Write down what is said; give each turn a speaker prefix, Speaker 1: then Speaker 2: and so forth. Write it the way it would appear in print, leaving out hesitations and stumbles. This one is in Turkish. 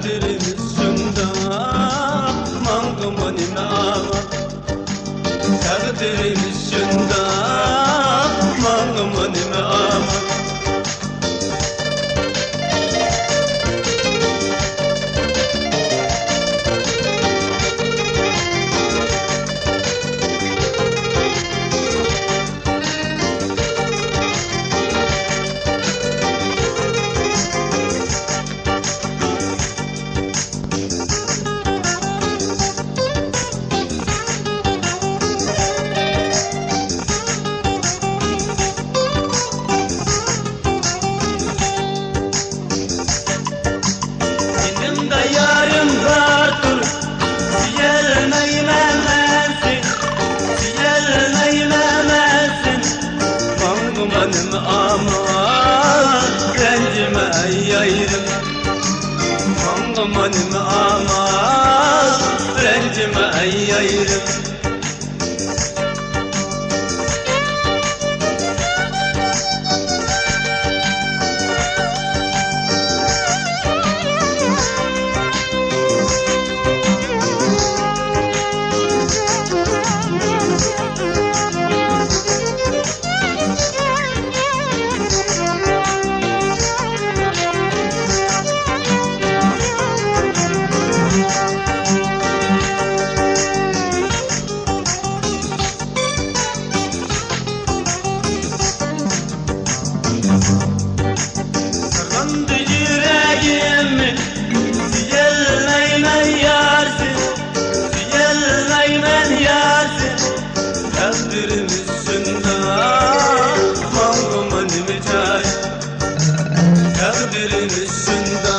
Speaker 1: Takdirim üstünde mangımın imamı. Takdirim üstünde mangımın imamı. Benim aman rencime yayrım. Benim aman rencime yayrım. Sırlandı yüreğimi siyelmeymen yarsin, siyelmeymen yarsin. Takdirim üstünde mangımın imcay. Takdirim üstünde